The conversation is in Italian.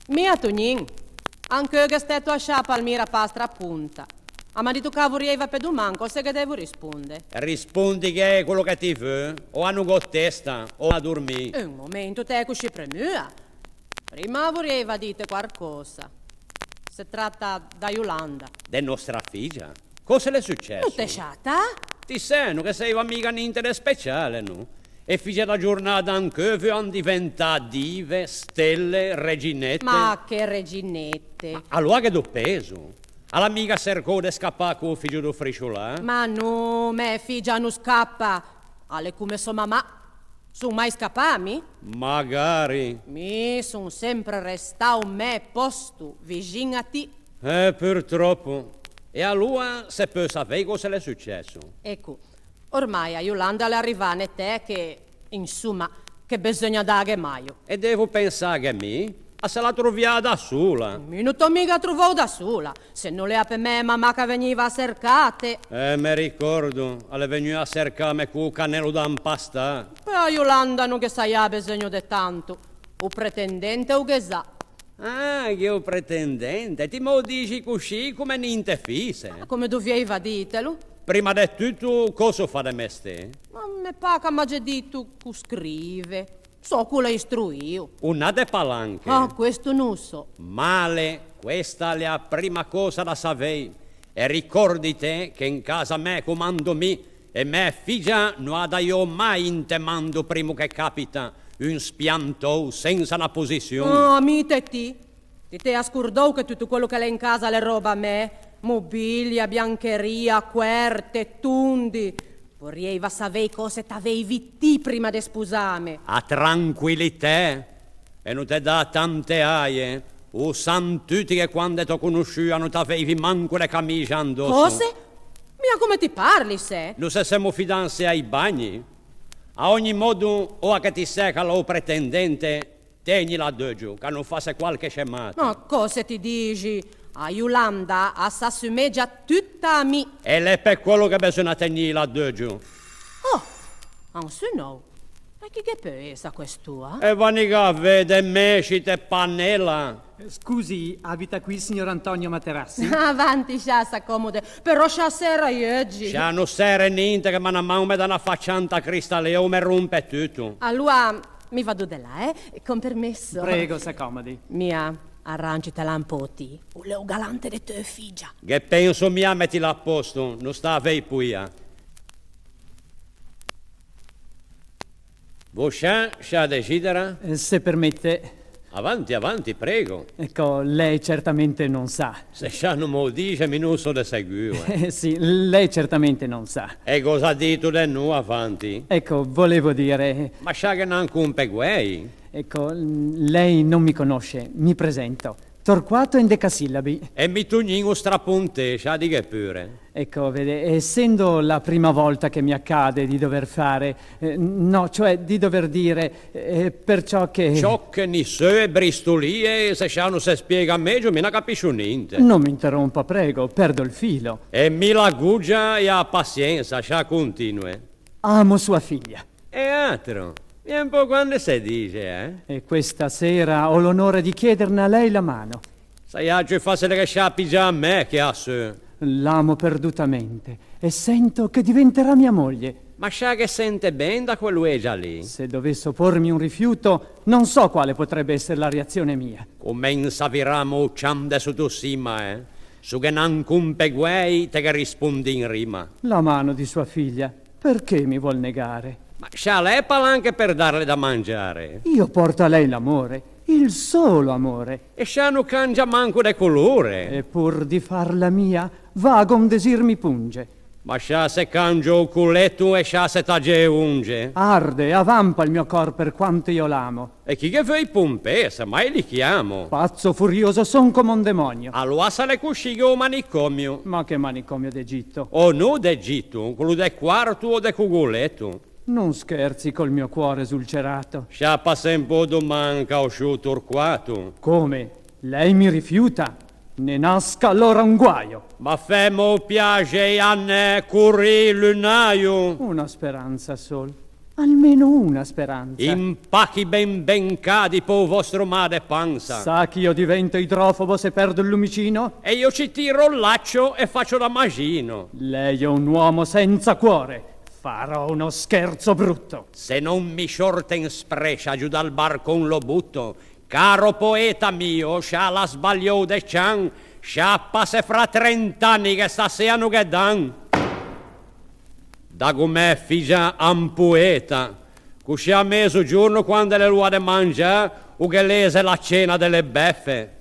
Mia Tugnin, anche che stetto a sciapa al mira pastra a punta. Ma di tu cavurieva per domani, cosa che devo rispondere? Rispondi che è quello che ti vuoi, o hanno con testa, o a dormire. Un momento, te così premua. Prima vorrei dite qualcosa. Si tratta da Yolanda. De nostra figlia? Cosa le è successo? Non te sciata? Ti sento che sei amica niente di speciale, no? E figlia la giornata anche hanno diventato dive, stelle, reginette. Ma che reginette? Allora che do peso? All'amica cercò di scappare con il figlio do fricciolà? Ma no, me figlia non scappa. Alle come sua mamma. Sono mai scappami? Magari. Mi sono sempre restato me posto vicino a te. Purtroppo. E allora se può sapere cosa le è successo? Ecco, ormai a Yolanda le arrivane te che, insomma, che bisogna dare maio. E devo pensare che mi? Se la troviamo da sola. Mi non t'ho mica trovato da sola. Se non le ha per me mamma che veniva a cercate. Mi ricordo, alle veniva a cercarmi con il cannello da impastare. Per a Yolanda non che sai ha bisogno di tanto. O pretendente o che sa. Ah, io pretendente, ti mo dici così come niente fisse. Come doveva ditelo? Prima di tutto, cosa fa di me ste? Ma me pa che m'ha già detto che scrive. So che la istruio. Una de palanche. Ah, questo non so. Male, questa è la prima cosa da sapere. E ricordite che in casa me comando mi e me figlia non ha da io mai intemando prima che capita un spianto senza una posizione. Ah, mite ti te ascurdò che tutto quello che l'è in casa le roba a me. Mobilia, biancheria, querte, tundi. Vorrei sapere cosa t'avevi ti prima di sposarmi. A tranquillità. E non ti dà tante aie. O san tutti che quando ti conosciuto non t'avevi manco le camicie addosso. Cose? Mia come ti parli, se? Non se siamo fidanze ai bagni. A ogni modo, o a che ti secca o pretendente, tegnila doggio, che non faccia qualche scemata. Ma cosa ti dici? A Yolanda s'assumeggia tutta a me. E è per quello che bisogna tegnila doggio. Oh, anzi no. Ma che è essa quest'ua? E vaniga a vedere mescite e pannella. Scusi, abita qui il signor Antonio Materassi? Avanti, scia, s'accomode. Però stasera oggi. Scia non serve niente che man mano mi dà una faccianta cristallea o mi rompe tutto. Allora, mi vado da là, con permesso. Prego, s'accomodi. Mia, arrangitela un po' ti. O leo galante de tue figlia. Che penso mia mettila a posto, non sta a vei puia. Voscia, scia desidera? Se permette, Avanti, avanti, prego. ecco, lei certamente non sa. Se scia non me lo dice, mi non so de seguire. Sì, lei certamente non sa. E cosa ha detto di noi avanti? Ecco, volevo dire, Ma scia che non cumpe guai? ecco, lei non mi conosce, mi presento. Torquato in decasillabi. E mi tugnin straponte, scia di che pure. Ecco, vede, essendo la prima volta che mi accade di dover fare, no, cioè di dover dire, perciò che... Ciò che ni se bristolie, se scia non si spiega a me, io mi non capisco niente. Non mi interrompa, prego, perdo il filo. E mi la guggia e ha pazienza, scia continue. Amo sua figlia. E altro, e un po' quando si dice, E questa sera ho l'onore di chiederne a lei la mano. Sai, oggi è facile che sciappi già a me che a se. L'amo perdutamente e sento che diventerà mia moglie. Ma scia che sente bene da quello è già lì. Se dovesse oppormi un rifiuto, non so quale potrebbe essere la reazione mia. Come in saviramo ciande su tu sima, Su che non cumpe guai, te che rispondi in rima. La mano di sua figlia, perché mi vuol negare? Ma scia lei anche per darle da mangiare. Io porto a lei l'amore, il solo amore. E scia non cangia manco de colore. E pur di farla mia, vago un desir mi punge. Ma scia se cangio il culetto e scia se tagge unge. Arde, avampa il mio cor per quanto io l'amo. E chi che vuoi pompe, se mai li chiamo. Pazzo furioso son come un demonio. Allora se le cuscigo o manicomio. Ma che manicomio d'Egitto. O no d'Egitto, quello del quarto o del cugoletto. Non scherzi col mio cuore esulcerato. Sciappa sempre domanca o sciù Torquato. Come? Lei mi rifiuta? Ne nasca allora un guaio. Ma femo piace a ne curri lunaio. Una speranza sol. Almeno una speranza. Impacchi ben cadi po' vostro mare panza. Sa che io divento idrofobo se perdo il lumicino? E io ci tiro il laccio e faccio da magino. Lei è un uomo senza cuore. Farò uno scherzo brutto. Se non mi sciorte in sprecia giù dal barcon lo butto. Caro poeta mio, scia la sbagliò de cian, sciappa se fra 30 anni che stasera che dan. Da com'è figlia un poeta, cusci a mezzogiorno quando le luade mangia, o che lese la cena delle beffe.